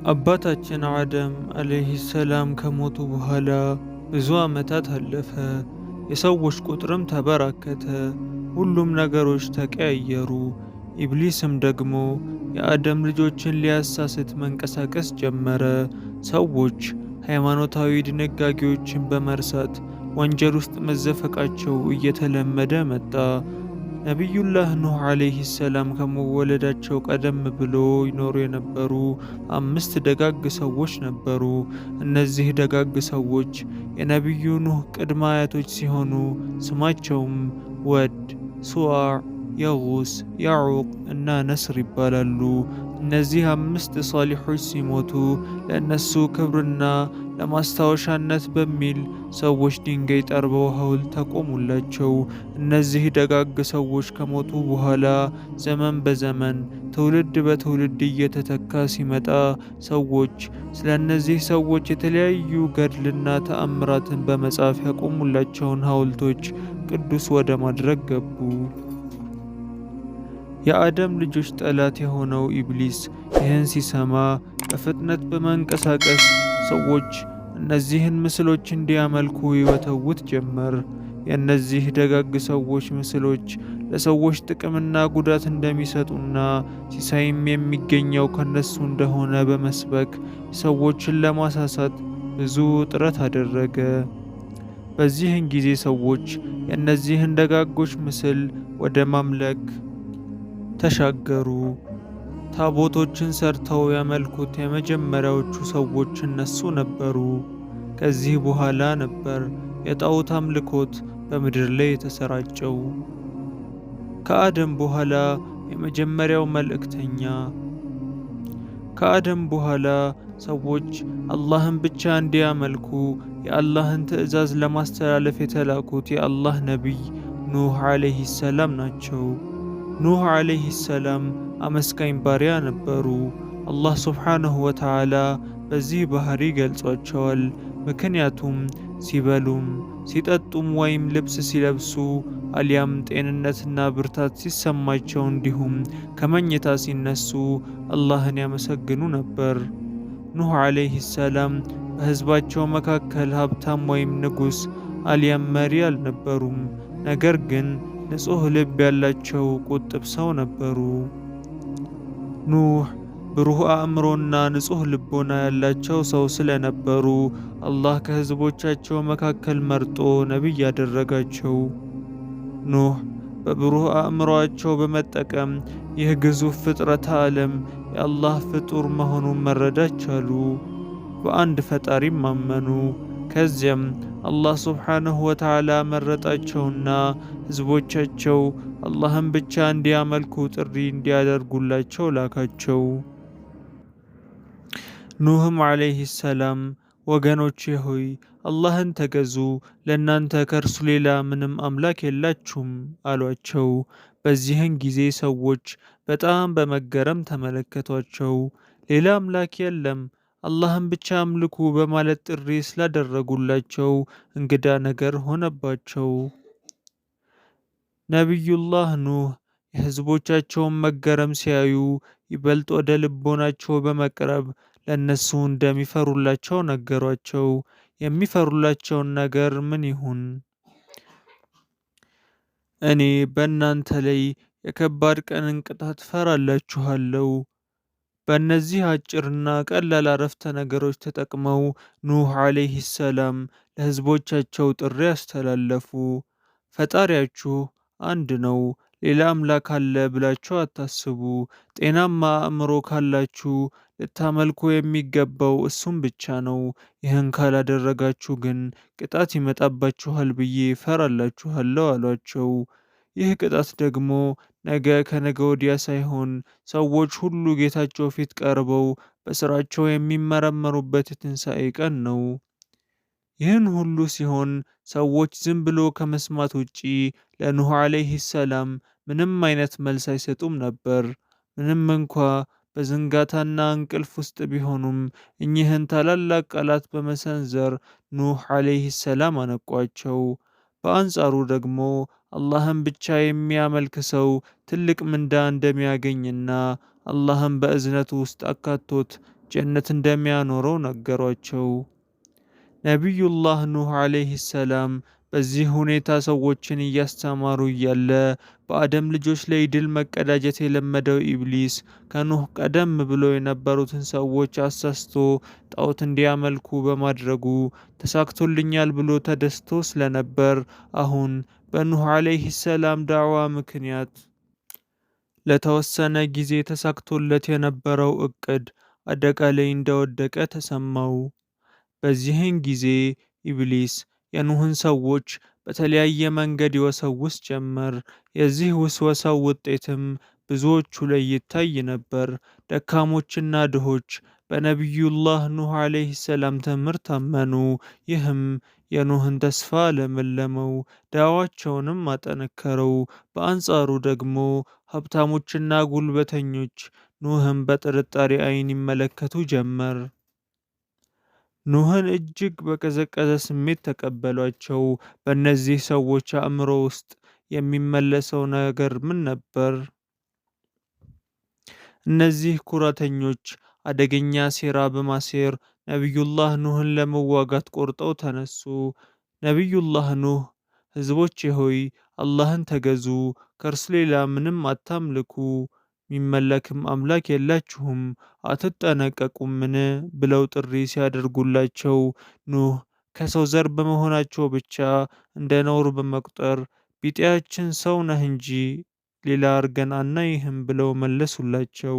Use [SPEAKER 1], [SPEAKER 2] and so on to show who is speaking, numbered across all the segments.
[SPEAKER 1] አባታችን አደም ዓለይሂ ሰላም ከሞቱ በኋላ ብዙ ዓመታት አለፈ። የሰዎች ቁጥርም ተበራከተ። ሁሉም ነገሮች ተቀያየሩ። ኢብሊስም ደግሞ የአደም ልጆችን ሊያሳስት መንቀሳቀስ ጀመረ። ሰዎች ሃይማኖታዊ ድንጋጌዎችን በመርሳት ወንጀል ውስጥ መዘፈቃቸው እየተለመደ መጣ። ነቢዩላህ ኑህ ዓለይሂ ሰላም ከመወለዳቸው ቀደም ብሎ ይኖሩ የነበሩ 5 ደጋግ ሰዎች ነበሩ። እነዚህ ደጋግ ሰዎች የነቢዩ ኑህ ቅድመ አያቶች ሲሆኑ ስማቸውም ወድ፣ ሱዋዕ፣ የጉስ፣ ያዑቅ እና ነስር ይባላሉ። እነዚህ 5 ሷሊሖች ሲሞቱ ለእነሱ ክብርና ለማስታወሻነት በሚል ሰዎች ድንጋይ ጠርበው ሐውልት ተቆሙላቸው። እነዚህ ደጋግ ሰዎች ከሞቱ በኋላ ዘመን በዘመን ትውልድ በትውልድ እየተተካ ሲመጣ ሰዎች ስለ እነዚህ ሰዎች የተለያዩ ገድልና ተአምራትን በመጻፍ ያቆሙላቸውን ሐውልቶች ቅዱስ ወደ ማድረግ ገቡ። የአደም ልጆች ጠላት የሆነው ኢብሊስ ይህን ሲሰማ በፍጥነት በመንቀሳቀስ ሰዎች እነዚህን ምስሎች እንዲያመልኩ ይወተውት ጀመር። የእነዚህ ደጋግ ሰዎች ምስሎች ለሰዎች ጥቅምና ጉዳት እንደሚሰጡና ሲሳይም የሚገኘው ከነሱ እንደሆነ በመስበክ ሰዎችን ለማሳሳት ብዙ ጥረት አደረገ። በዚህን ጊዜ ሰዎች የእነዚህን ደጋጎች ምስል ወደ ማምለክ ተሻገሩ። ታቦቶችን ሰርተው ያመልኩት የመጀመሪያዎቹ ሰዎች እነሱ ነበሩ። ከዚህ በኋላ ነበር የጣዖት አምልኮት በምድር ላይ የተሰራጨው። ከአደም በኋላ የመጀመሪያው መልእክተኛ። ከአደም በኋላ ሰዎች አላህን ብቻ እንዲያመልኩ የአላህን ትዕዛዝ ለማስተላለፍ የተላኩት የአላህ ነቢይ ኑህ ዓለይሂ ሰላም ናቸው። ኑህ ዓለይሂ ሰላም አመስጋኝ ባሪያ ነበሩ። አላህ ሱብሓነሁ ወተዓላ በዚህ ባህሪ ገልጿቸዋል። ምክንያቱም ሲበሉም ሲጠጡም ወይም ልብስ ሲለብሱ አሊያም ጤንነትና ብርታት ሲሰማቸው እንዲሁም ከመኝታ ሲነሱ አላህን ያመሰግኑ ነበር። ኑህ ዓለይሂ ሰላም በሕዝባቸው መካከል ሀብታም ወይም ንጉሥ አሊያም መሪ አልነበሩም። ነገር ግን ንጹሕ ልብ ያላቸው ቁጥብ ሰው ነበሩ። ኑህ ብሩህ አእምሮና ንጹሕ ልቦና ያላቸው ሰው ስለነበሩ አላህ ከሕዝቦቻቸው መካከል መርጦ ነቢይ ያደረጋቸው። ኑህ በብሩህ አእምሮአቸው በመጠቀም ይህ ግዙፍ ፍጥረተ ዓለም የአላህ ፍጡር መሆኑን መረዳት ቻሉ። በአንድ ፈጣሪም አመኑ። ከዚያም አላህ ሱብሓነሁ ወተዓላ መረጣቸውና ሕዝቦቻቸው አላህን ብቻ እንዲያመልኩ ጥሪ እንዲያደርጉላቸው ላካቸው። ኑህም ዓለይሂ ሰላም ወገኖቼ ሆይ አላህን ተገዙ፣ ለእናንተ ከእርሱ ሌላ ምንም አምላክ የላችሁም አሏቸው። በዚህን ጊዜ ሰዎች በጣም በመገረም ተመለከቷቸው። ሌላ አምላክ የለም፣ አላህን ብቻ አምልኩ በማለት ጥሪ ስላደረጉላቸው እንግዳ ነገር ሆነባቸው። ነቢዩላህ ኑህ የሕዝቦቻቸውን መገረም ሲያዩ ይበልጥ ወደ ልቦናቸው በመቅረብ ለእነሱ እንደሚፈሩላቸው ነገሯቸው። የሚፈሩላቸውን ነገር ምን ይሁን? እኔ በእናንተ ላይ የከባድ ቀንን ቅጣት ፈራላችኋለሁ። በእነዚህ አጭርና ቀላል አረፍተ ነገሮች ተጠቅመው ኑህ ዓለይሂ ሰላም ለሕዝቦቻቸው ጥሪ አስተላለፉ። ፈጣሪያችሁ አንድ ነው፣ ሌላ አምላክ አለ ብላችሁ አታስቡ። ጤናማ አእምሮ ካላችሁ ልታመልኩ የሚገባው እሱም ብቻ ነው። ይህን ካላደረጋችሁ ግን ቅጣት ይመጣባችኋል ብዬ እፈራላችኋለሁ አሏቸው። ይህ ቅጣት ደግሞ ነገ ከነገ ወዲያ ሳይሆን ሰዎች ሁሉ ጌታቸው ፊት ቀርበው በስራቸው የሚመረመሩበት የትንሣኤ ቀን ነው። ይህን ሁሉ ሲሆን ሰዎች ዝም ብሎ ከመስማት ውጪ ለኑህ ዓለይሂ ሰላም ምንም አይነት መልስ አይሰጡም ነበር። ምንም እንኳ በዝንጋታና እንቅልፍ ውስጥ ቢሆኑም እኚህን ታላላቅ ቃላት በመሰንዘር ኑህ ዓለይሂ ሰላም አነቋቸው። በአንጻሩ ደግሞ አላህን ብቻ የሚያመልክ ሰው ትልቅ ምንዳ እንደሚያገኝና አላህም በእዝነቱ ውስጥ አካቶት ጀነት እንደሚያኖረው ነገሯቸው። ነቢዩላህ ኑህ ዓለይሂ ሰላም በዚህ ሁኔታ ሰዎችን እያስተማሩ እያለ በአደም ልጆች ላይ ድል መቀዳጀት የለመደው ኢብሊስ ከኑህ ቀደም ብሎ የነበሩትን ሰዎች አሳስቶ ጣዖት እንዲያመልኩ በማድረጉ ተሳክቶልኛል ብሎ ተደስቶ ስለነበር አሁን በኑህ ዓለይሂ ሰላም ዳዕዋ ምክንያት ለተወሰነ ጊዜ ተሳክቶለት የነበረው እቅድ አደጋ ላይ እንደወደቀ ተሰማው። በዚህን ጊዜ ኢብሊስ የኑህን ሰዎች በተለያየ መንገድ ይወሰውስ ጀመር። የዚህ ውስወሳው ውጤትም ብዙዎቹ ላይ ይታይ ነበር። ደካሞችና ድሆች በነቢዩላህ ኑህ ዓለይሂ ሰላም ትምህርት አመኑ። ይህም የኑህን ተስፋ አለመለመው፣ ዳዕዋቸውንም አጠነከረው። በአንጻሩ ደግሞ ሀብታሞችና ጉልበተኞች ኑህን በጥርጣሬ ዓይን ይመለከቱ ጀመር። ኑህን እጅግ በቀዘቀዘ ስሜት ተቀበሏቸው። በእነዚህ ሰዎች አእምሮ ውስጥ የሚመለሰው ነገር ምን ነበር? እነዚህ ኩራተኞች አደገኛ ሴራ በማሴር ነቢዩላህ ኑህን ለመዋጋት ቆርጠው ተነሱ። ነቢዩላህ ኑህ ሕዝቦቼ ሆይ አላህን ተገዙ፣ ከእርሱ ሌላ ምንም አታምልኩ፣ የሚመለክም አምላክ የላችሁም፣ አትጠነቀቁምን? ብለው ጥሪ ሲያደርጉላቸው ኑህ ከሰው ዘር በመሆናቸው ብቻ እንደ ነውር በመቁጠር ቢጤያችን ሰው ነህ እንጂ ሌላ አርገን አናይህም ብለው መለሱላቸው።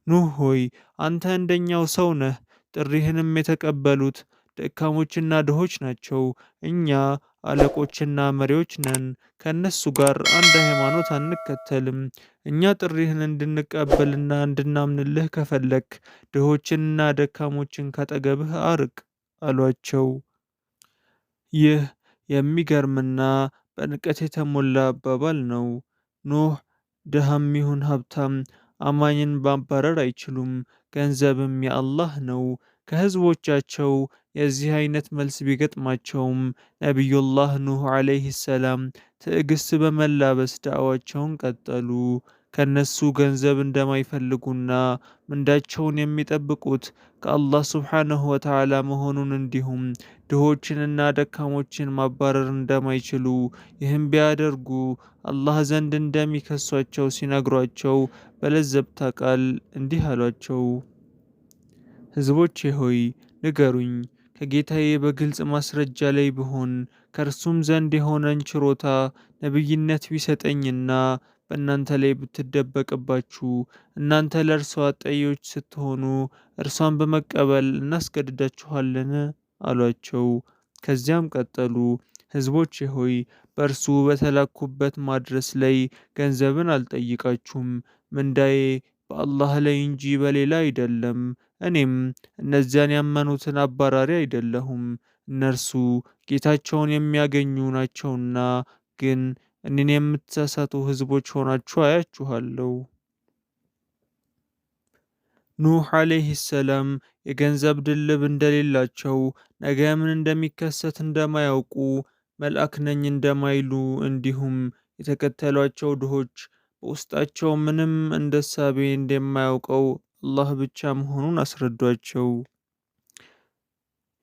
[SPEAKER 1] ኑህ ሆይ አንተ እንደኛው ሰው ነህ፣ ጥሪህንም የተቀበሉት ደካሞችና ድሆች ናቸው። እኛ አለቆችና መሪዎች ነን። ከእነሱ ጋር አንድ ሃይማኖት አንከተልም። እኛ ጥሪህን እንድንቀበልና እንድናምንልህ ከፈለክ ድሆችንና ደካሞችን ካጠገብህ አርቅ አሏቸው። ይህ የሚገርምና በንቀት የተሞላ አባባል ነው። ኑህ ድሃም ይሁን ሀብታም አማኝን ማባረር አይችሉም፣ ገንዘብም የአላህ ነው። ከህዝቦቻቸው የዚህ አይነት መልስ ቢገጥማቸውም ነቢዩላህ ኑህ ዓለይሂ ሰላም ትዕግስት በመላበስ ዳዕዋቸውን ቀጠሉ። ከነሱ ገንዘብ እንደማይፈልጉና ምንዳቸውን የሚጠብቁት ከአላህ ሱብሓነሁ ወተዓላ መሆኑን እንዲሁም ድሆችንና ደካሞችን ማባረር እንደማይችሉ ይህም ቢያደርጉ አላህ ዘንድ እንደሚከሷቸው ሲነግሯቸው በለዘብታ ቃል እንዲህ አሏቸው። ሕዝቦቼ ሆይ ንገሩኝ፣ ከጌታዬ በግልጽ ማስረጃ ላይ ብሆን ከእርሱም ዘንድ የሆነን ችሮታ ነቢይነት ቢሰጠኝና በእናንተ ላይ ብትደበቅባችሁ እናንተ ለእርሷ ጠዮች ስትሆኑ እርሷን በመቀበል እናስገድዳችኋለን? አሏቸው። ከዚያም ቀጠሉ፣ ሕዝቦቼ ሆይ በእርሱ በተላኩበት ማድረስ ላይ ገንዘብን አልጠይቃችሁም፣ ምንዳዬ በአላህ ላይ እንጂ በሌላ አይደለም። እኔም እነዚያን ያመኑትን አባራሪ አይደለሁም፣ እነርሱ ጌታቸውን የሚያገኙ ናቸውና። ግን እኔን የምትሳሳቱ ሕዝቦች ሆናችሁ አያችኋለሁ። ኑህ ዓለይሂ ሰላም የገንዘብ ድልብ እንደሌላቸው፣ ነገ ምን እንደሚከሰት እንደማያውቁ፣ መልአክ ነኝ እንደማይሉ እንዲሁም የተከተሏቸው ድሆች በውስጣቸው ምንም እንደ እሳቤ እንደማያውቀው አላህ ብቻ መሆኑን አስረዷቸው።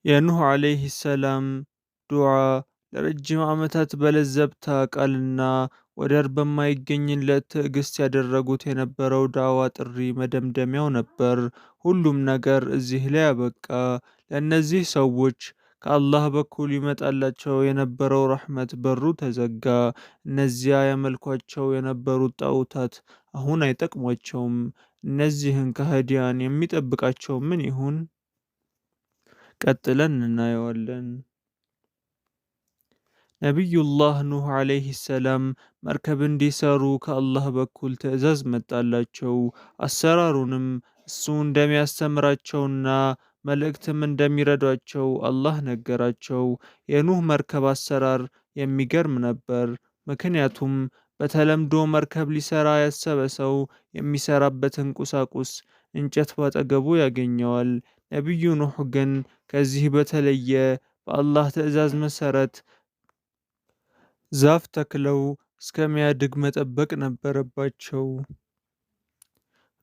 [SPEAKER 1] የኑህ ዓለይሂ ሰላም ዱዓ ለረጅም ዓመታት በለዘብታ ቃልና ወደር በማይገኝለት ትዕግስት ያደረጉት የነበረው ዳዕዋ ጥሪ መደምደሚያው ነበር። ሁሉም ነገር እዚህ ላይ አበቃ። ለእነዚህ ሰዎች ከአላህ በኩል ይመጣላቸው የነበረው ረሕመት በሩ ተዘጋ። እነዚያ ያመልኳቸው የነበሩት ጣዖታት አሁን አይጠቅሟቸውም። እነዚህን ከሃዲያን የሚጠብቃቸው ምን ይሁን? ቀጥለን እናየዋለን። ነቢዩላህ ኑህ ዓለይሂ ሰላም መርከብ እንዲሰሩ ከአላህ በኩል ትዕዛዝ መጣላቸው። አሰራሩንም እሱ እንደሚያስተምራቸውና መልእክትም እንደሚረዷቸው አላህ ነገራቸው። የኑህ መርከብ አሰራር የሚገርም ነበር። ምክንያቱም በተለምዶ መርከብ ሊሰራ ያሰበ ሰው የሚሰራበትን ቁሳቁስ እንጨት ባጠገቡ ያገኘዋል። ነቢዩ ኑህ ግን ከዚህ በተለየ በአላህ ትዕዛዝ መሰረት ዛፍ ተክለው እስከሚያድግ መጠበቅ ነበረባቸው።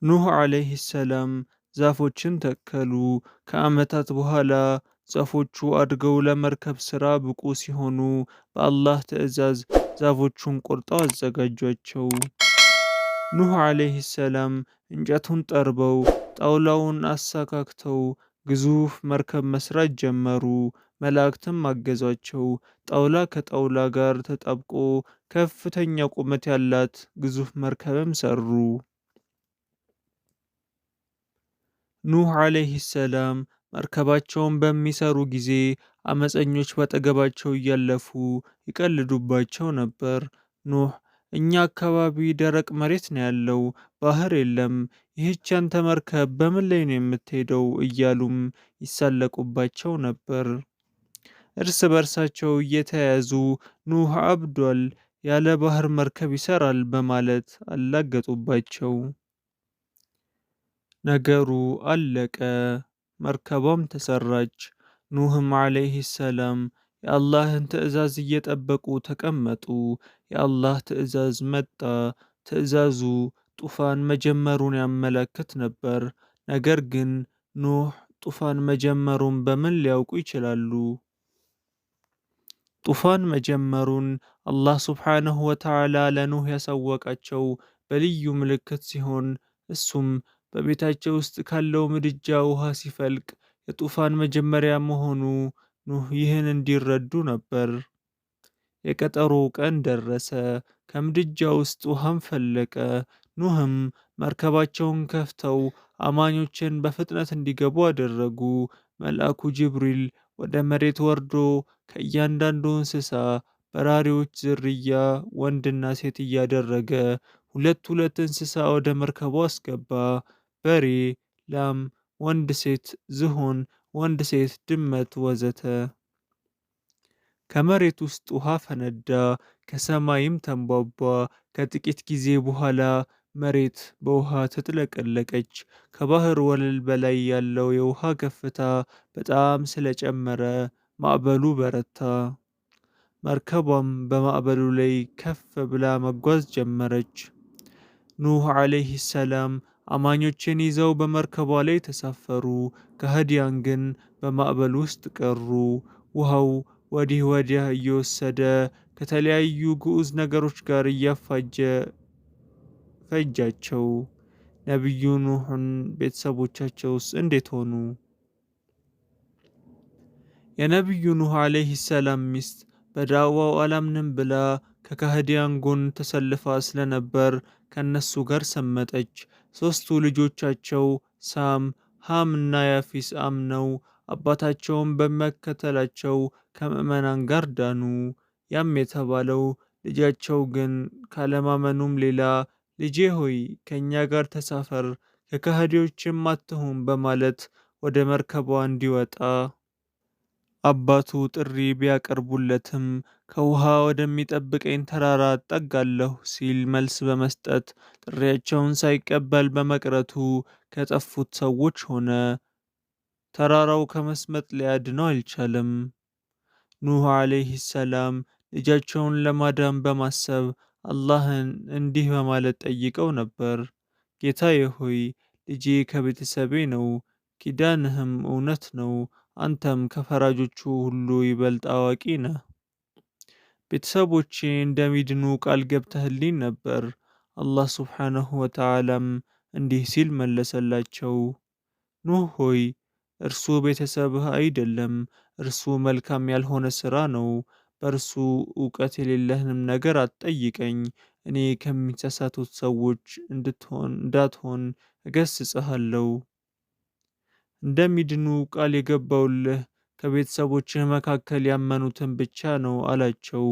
[SPEAKER 1] ኑህ ዓለይሂ ሰላም ዛፎችን ተከሉ። ከዓመታት በኋላ ዛፎቹ አድገው ለመርከብ ሥራ ብቁ ሲሆኑ በአላህ ትዕዛዝ ዛፎቹን ቆርጠው አዘጋጇቸው። ኑህ ዓለይሂ ሰላም እንጨቱን ጠርበው ጣውላውን አሰካክተው ግዙፍ መርከብ መስራት ጀመሩ። መላእክትም አገዟቸው። ጣውላ ከጣውላ ጋር ተጣብቆ ከፍተኛ ቁመት ያላት ግዙፍ መርከብም ሰሩ። ኑህ ዓለይሂ ሰላም መርከባቸውን በሚሰሩ ጊዜ አመፀኞች በአጠገባቸው እያለፉ ይቀልዱባቸው ነበር። ኑህ እኛ አካባቢ ደረቅ መሬት ነው ያለው፣ ባህር የለም። ይህች ያንተ መርከብ በምን ላይ ነው የምትሄደው? እያሉም ይሳለቁባቸው ነበር። እርስ በርሳቸው እየተያያዙ ኑህ አብዷል፣ ያለ ባህር መርከብ ይሰራል በማለት አላገጡባቸው። ነገሩ አለቀ፣ መርከቧም ተሰራች። ኑህም ዓለይሂ ሰላም የአላህን ትዕዛዝ እየጠበቁ ተቀመጡ። የአላህ ትዕዛዝ መጣ። ትዕዛዙ ጡፋን መጀመሩን ያመለክት ነበር። ነገር ግን ኑህ ጡፋን መጀመሩን በምን ሊያውቁ ይችላሉ? ጡፋን መጀመሩን አላህ ሱብሓነሁ ወተዓላ ለኑህ ያሳወቃቸው በልዩ ምልክት ሲሆን እሱም በቤታቸው ውስጥ ካለው ምድጃ ውሃ ሲፈልቅ የጡፋን መጀመሪያ መሆኑ ኑህ ይህን እንዲረዱ ነበር። የቀጠሮ ቀን ደረሰ። ከምድጃ ውስጥ ውሃም ፈለቀ። ኑህም መርከባቸውን ከፍተው አማኞችን በፍጥነት እንዲገቡ አደረጉ። መልአኩ ጅብሪል ወደ መሬት ወርዶ ከእያንዳንዱ እንስሳ በራሪዎች ዝርያ ወንድና ሴት እያደረገ ሁለት ሁለት እንስሳ ወደ መርከቡ አስገባ። በሬ፣ ላም፣ ወንድ ሴት ዝሆን፣ ወንድ ሴት ድመት ወዘተ። ከመሬት ውስጥ ውሃ ፈነዳ፣ ከሰማይም ተንቧቧ። ከጥቂት ጊዜ በኋላ መሬት በውሃ ተጥለቀለቀች። ከባህር ወለል በላይ ያለው የውሃ ከፍታ በጣም ስለጨመረ ማዕበሉ በረታ። መርከቧም በማዕበሉ ላይ ከፍ ብላ መጓዝ ጀመረች። ኑህ ዓለይሂ ሰላም አማኞችን ይዘው በመርከቧ ላይ ተሳፈሩ። ከሃዲያን ግን በማዕበል ውስጥ ቀሩ። ውሃው ወዲህ ወዲያ እየወሰደ ከተለያዩ ግዑዝ ነገሮች ጋር እያፋጀ ፈጃቸው። ነቢዩ ኑህን ቤተሰቦቻቸውስ እንዴት ሆኑ? የነቢዩ ኑህ ዓለይሂ ሰላም ሚስት በዳዕዋው አላምንም ብላ ከካህዲያን ጎን ተሰልፋ ስለነበር ከነሱ ጋር ሰመጠች። ሦስቱ ልጆቻቸው ሳም፣ ሃም እና ያፊስ አምነው አባታቸውን በመከተላቸው ከምዕመናን ጋር ዳኑ። ያም የተባለው ልጃቸው ግን ካለማመኑም ሌላ ልጄ ሆይ ከእኛ ጋር ተሳፈር፣ ከከሃዲዎችም አትሁን በማለት ወደ መርከቧ እንዲወጣ አባቱ ጥሪ ቢያቀርቡለትም ከውሃ ወደሚጠብቀኝ ተራራ እጠጋለሁ ሲል መልስ በመስጠት ጥሪያቸውን ሳይቀበል በመቅረቱ ከጠፉት ሰዎች ሆነ። ተራራው ከመስመጥ ሊያድነው አልቻለም። ኑህ ዓለይሂ ሰላም ልጃቸውን ለማዳን በማሰብ አላህን እንዲህ በማለት ጠይቀው ነበር። ጌታዬ ሆይ ልጄ ከቤተሰቤ ነው፣ ኪዳንህም እውነት ነው። አንተም ከፈራጆቹ ሁሉ ይበልጥ አዋቂ ነህ። ቤተሰቦቼ እንደሚድኑ ቃል ገብተህልኝ ነበር። አላህ ሱብሓነሁ ወተዓላም እንዲህ ሲል መለሰላቸው። ኑህ ሆይ እርሱ ቤተሰብህ አይደለም፣ እርሱ መልካም ያልሆነ ሥራ ነው። በእርሱ እውቀት የሌለህንም ነገር አትጠይቀኝ። እኔ ከሚሳሳቱት ሰዎች እንዳትሆን እገሥጽሃለሁ። እንደሚድኑ ቃል የገባውልህ ከቤተሰቦችህ መካከል ያመኑትን ብቻ ነው አላቸው።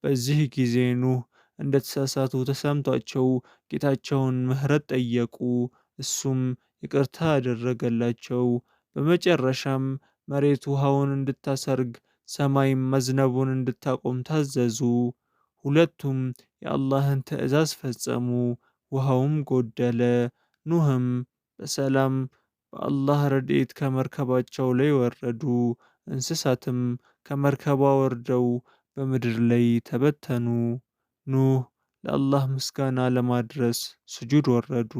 [SPEAKER 1] በዚህ ጊዜ ኑህ እንደተሳሳቱ ተሰምቷቸው ጌታቸውን ምሕረት ጠየቁ። እሱም ይቅርታ አደረገላቸው። በመጨረሻም መሬት ውሃውን እንድታሰርግ ሰማይም መዝነቡን እንድታቆም ታዘዙ። ሁለቱም የአላህን ትዕዛዝ ፈጸሙ። ውሃውም ጎደለ። ኑህም በሰላም በአላህ ረድኤት ከመርከባቸው ላይ ወረዱ። እንስሳትም ከመርከቧ ወርደው በምድር ላይ ተበተኑ። ኑህ ለአላህ ምስጋና ለማድረስ ስጁድ ወረዱ።